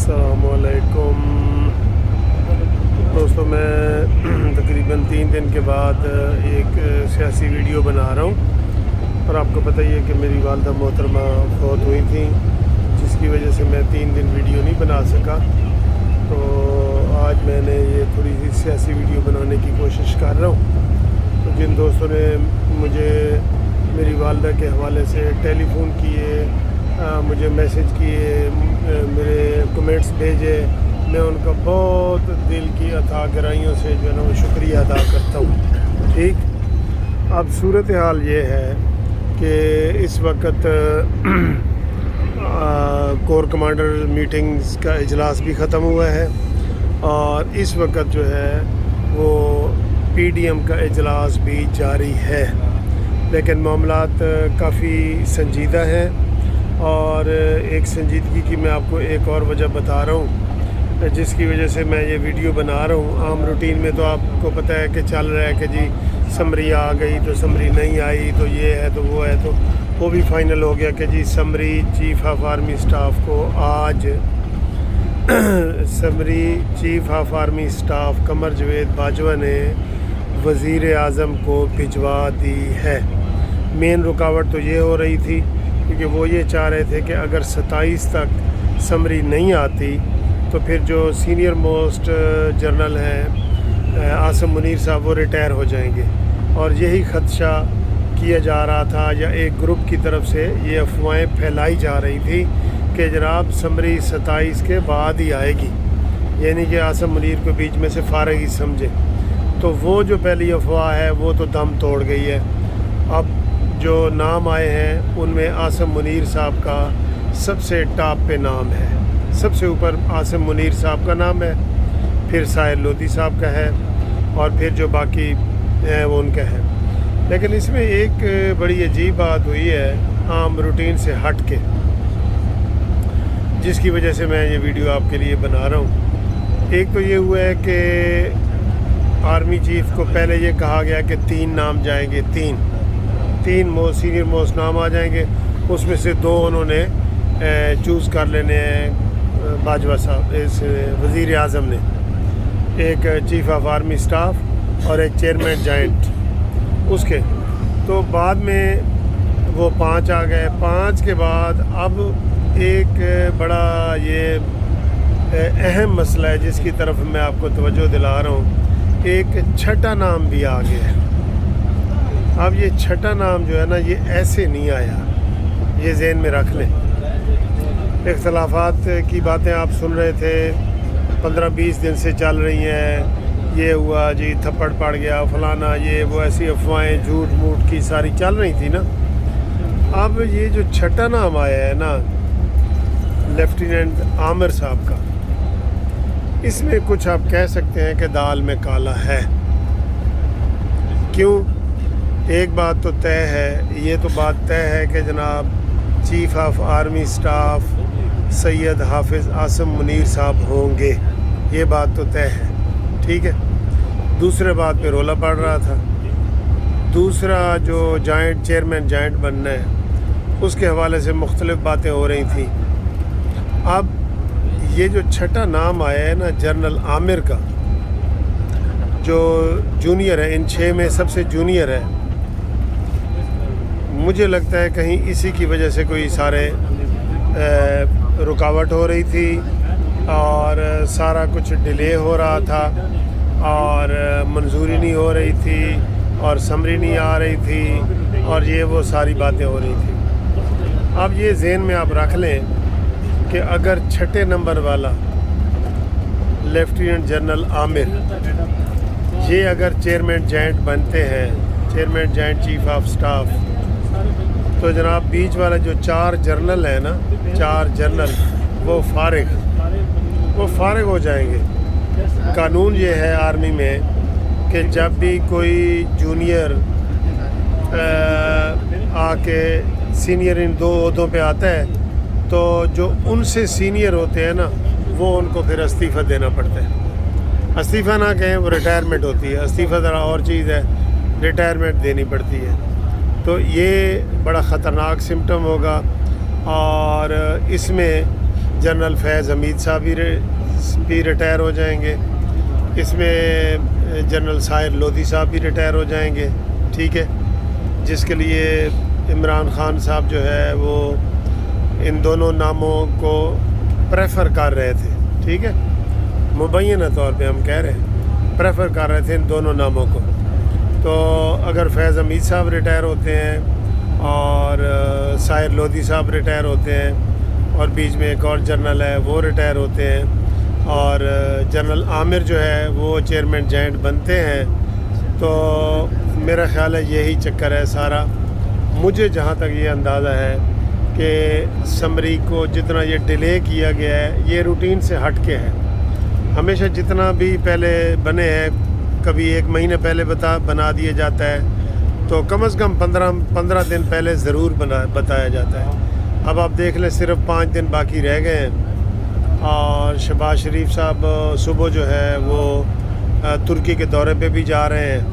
अस्सलामुअलैकुम दोस्तों, मैं तकरीबन 3 दिन के बाद एक सियासी वीडियो बना रहा हूँ। और आपको पता ही है कि मेरी वालदा मोहतरमा फौत हुई थी, जिसकी वजह से मैं 3 दिन वीडियो नहीं बना सका। तो आज मैंने ये थोड़ी सी सियासी वीडियो बनाने की कोशिश कर रहा हूँ। तो जिन दोस्तों ने मुझे मेरी वालदा के हवाले से टेलीफ़ोन किए, मुझे मैसेज किए, मेरे कमेंट्स भेजे, मैं उनका बहुत दिल की अता गहराइयों से जो है ना वो शुक्रिया अदा करता हूँ। ठीक, अब सूरत हाल ये है कि इस वक्त कोर कमांडर मीटिंग्स का इजलास भी ख़त्म हुआ है और इस वक्त जो है वो पीडीएम का इजलास भी जारी है। लेकिन मामलात काफ़ी संजीदा हैं और एक संजीदगी की मैं आपको एक और वजह बता रहा हूँ, जिसकी वजह से मैं ये वीडियो बना रहा हूँ। आम रूटीन में तो आपको पता है कि चल रहा है कि जी समरी आ गई तो समरी नहीं आई, तो ये है तो वो है, तो वो भी फाइनल हो गया कि जी summary chief of army staff को आज summary chief of army staff Qamar Javed Bajwa ने वज़ीर आज़म को भिजवा दी है। मेन रुकावट तो ये हो रही थी क्योंकि वो ये चाह रहे थे कि अगर 27 तक समरी नहीं आती तो फिर जो सीनियर मोस्ट जनरल हैं आसिम मुनीर साहब वो रिटायर हो जाएंगे। और यही ख़दशा किया जा रहा था, या एक ग्रुप की तरफ से ये अफवाहें फैलाई जा रही थी कि जनाब समरी 27 के बाद ही आएगी, यानी कि आसिम मुनीर को बीच में से फारग ही समझे। तो वो जो पहली अफवाह है वो तो दम तोड़ गई है। अब जो नाम आए हैं उनमें आसिम मुनीर साहब का सबसे टॉप पे नाम है, सबसे ऊपर आसिम मुनीर साहब का नाम है, फिर साहिर लोधी साहब का है और फिर जो बाकी हैं वो उनका है। लेकिन इसमें एक बड़ी अजीब बात हुई है आम रूटीन से हट के, जिसकी वजह से मैं ये वीडियो आपके लिए बना रहा हूँ। एक तो ये हुआ है कि आर्मी चीफ को पहले ये कहा गया कि 3 नाम जाएंगे, तीन सीनियर मोस्ट नाम आ जाएंगे, उसमें से 2 उन्होंने चूज़ कर लेने हैं बाजवा साहब, इस वज़ीर आज़म ने, एक चीफ ऑफ आर्मी स्टाफ और एक चेयरमैन जॉइंट उसके। तो बाद में वो 5 आ गए। 5 के बाद अब एक बड़ा ये अहम मसला है जिसकी तरफ मैं आपको तवज्जो दिला रहा हूँ, एक छठा नाम भी आ गया है। अब ये छठा नाम जो है ना ये ऐसे नहीं आया, ये ज़हन में रख लें। इख्तलाफात की बातें आप सुन रहे थे, 15-20 दिन से चल रही हैं, ये हुआ जी थप्पड़ पड़ गया फलाना, ये वो, ऐसी अफवाहें झूठ मूठ की सारी चल रही थी ना। अब ये जो छठा नाम आया है ना लेफ्टिनेंट आमिर साहब का, इसमें कुछ आप कह सकते हैं कि दाल में काला है। क्यों? एक बात तो तय है, ये तो बात तय है कि जनाब chief of army staff Syed हाफिज़ आसिम मुनीर साहब होंगे, ये बात तो तय है। ठीक है, दूसरे बात पे रोला पड़ रहा था, दूसरा जो जॉइंट चेयरमैन जॉइंट बनना है उसके हवाले से मुख्तलिफ बातें हो रही थी। अब ये जो छठा नाम आया है ना जनरल आमिर का, जो जूनियर है, इन 6 में सबसे जूनियर है, मुझे लगता है कहीं इसी की वजह से कोई सारे रुकावट हो रही थी और सारा कुछ डिले हो रहा था और मंजूरी नहीं हो रही थी और समरी नहीं आ रही थी और ये वो सारी बातें हो रही थी। अब ये ज़हन में आप रख लें कि अगर छठे नंबर वाला लेफ्टिनेंट जनरल आमिर ये अगर चेयरमैन जॉइंट बनते हैं, chairman joint chief of staff, तो जनाब बीच वाला जो 4 जनरल है ना, 4 जनरल वो फारिग हो जाएंगे। कानून ये है आर्मी में कि जब भी कोई जूनियर आके सीनियर इन 2 ओहदों पे आता है तो जो उनसे सीनियर होते हैं ना वो उनको फिर इस्तीफ़ा देना पड़ता है। इस्तीफ़ा ना कहें, वो रिटायरमेंट होती है। इस्तीफ़ा ज़रा और चीज़ है, रिटायरमेंट देनी पड़ती है। तो ये बड़ा ख़तरनाक सिम्टम होगा और इसमें जनरल फैज़ हमीद साहब भी रिटायर हो जाएंगे, इसमें जनरल साहिर लोधी साहब भी रिटायर हो जाएंगे, ठीक है, जिसके लिए इमरान खान साहब जो है वो इन दोनों नामों को प्रेफर कर रहे थे, ठीक है, मुबैना तौर पे हम कह रहे हैं प्रेफर कर रहे थे इन दोनों नामों को। तो अगर फैज़ हमीद साहब रिटायर होते हैं और साहिर लोधी साहब रिटायर होते हैं और बीच में एक और जनरल है वो रिटायर होते हैं और जनरल आमिर जो है वो चेयरमैन जॉइंट बनते हैं, तो मेरा ख़्याल है यही चक्कर है सारा। मुझे जहाँ तक ये अंदाज़ा है कि समरी को जितना ये डिले किया गया है ये रूटीन से हट के है। हमेशा जितना भी पहले बने हैं कभी एक महीने पहले बना दिया जाता है, तो कम से कम 15 दिन पहले ज़रूर बताया जाता है। अब आप देख लें सिर्फ 5 दिन बाकी रह गए हैं और शहबाज शरीफ साहब सुबह जो है वो तुर्की के दौरे पे भी जा रहे हैं।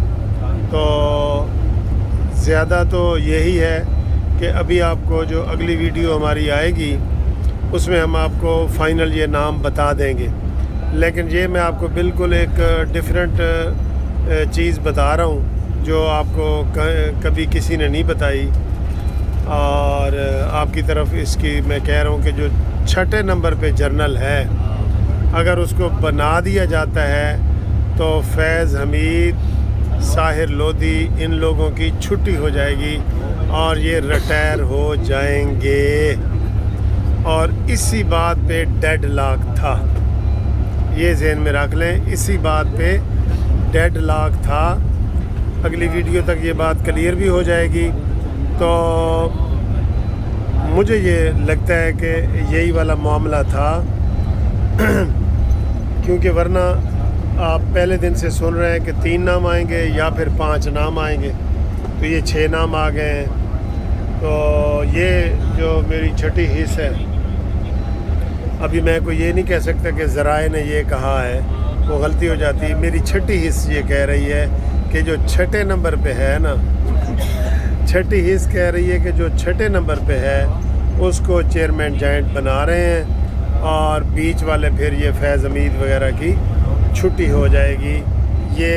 तो ज़्यादा तो यही है कि अभी आपको जो अगली वीडियो हमारी आएगी उसमें हम आपको फ़ाइनल ये नाम बता देंगे, लेकिन ये मैं आपको बिल्कुल एक डिफरेंट चीज़ बता रहा हूँ जो आपको कभी किसी ने नहीं बताई। और आपकी तरफ इसकी मैं कह रहा हूँ कि जो 6ठे नंबर पे जर्नल है अगर उसको बना दिया जाता है तो फैज़ हमीद, साहिर लोधी इन लोगों की छुट्टी हो जाएगी और ये रिटायर हो जाएंगे। और इसी बात पे डेडलॉक था, ये ज़हन में रख लें, इसी बात पे डेडलॉक था। अगली वीडियो तक ये बात क्लियर भी हो जाएगी। तो मुझे ये लगता है कि यही वाला मामला था क्योंकि वरना आप पहले दिन से सुन रहे हैं कि 3 नाम आएंगे या फिर 5 नाम आएंगे, तो ये 6 नाम आ गए हैं। तो ये जो मेरी छठी हिस्स है, अभी मैं कोई ये नहीं कह सकता कि ज़राए ने ये कहा है, वो गलती हो जाती है। मेरी छठी हिस्स ये कह रही है कि जो 6ठे नंबर पे है ना, छठी हिस्स कह रही है कि जो 6ठे नंबर पे है उसको चेयरमैन जॉइंट बना रहे हैं और बीच वाले फिर ये फैज़ हमीद वगैरह की छुट्टी हो जाएगी। ये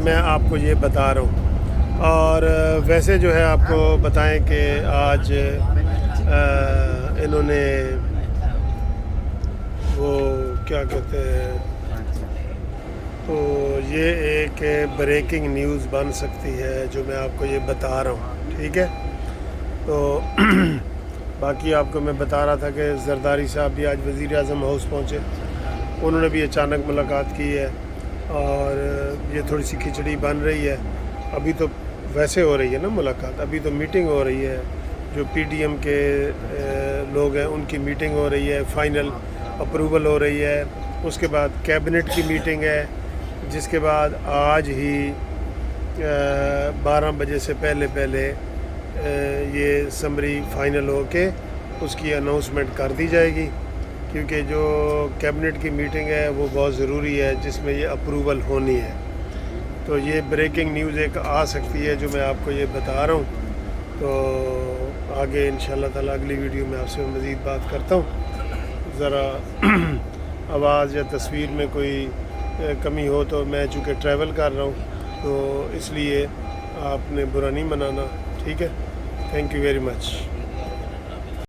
मैं आपको ये बता रहा हूँ। और वैसे जो है आपको बताएं कि आज इन्होंने वो क्या कहते हैं, तो ये एक ब्रेकिंग न्यूज़ बन सकती है जो मैं आपको ये बता रहा हूँ, ठीक है। तो बाकी आपको मैं बता रहा था कि जरदारी साहब भी आज वज़ीर आज़म हाउस पहुँचे, उन्होंने भी अचानक मुलाकात की है और ये थोड़ी सी खिचड़ी बन रही है। अभी तो वैसे हो रही है ना मुलाकात, अभी तो मीटिंग हो रही है, जो पीटीएम के लोग हैं उनकी मीटिंग हो रही है, फाइनल अप्रूवल हो रही है। उसके बाद कैबिनेट की मीटिंग है, जिसके बाद आज ही 12 बजे से पहले ये समरी फाइनल हो के उसकी अनाउंसमेंट कर दी जाएगी, क्योंकि जो कैबिनेट की मीटिंग है वो बहुत ज़रूरी है जिसमें ये अप्रूवल होनी है। तो ये ब्रेकिंग न्यूज़ एक आ सकती है जो मैं आपको ये बता रहा हूँ। तो आगे इंशाल्लाह ताला अगली वीडियो में आपसे मज़ीद बात करता हूँ। ज़रा आवाज़ या तस्वीर में कोई कमी हो तो मैं चूँकि ट्रैवल कर रहा हूँ तो इसलिए आपने बुरा नहीं मनाना, ठीक है। Thank you very much.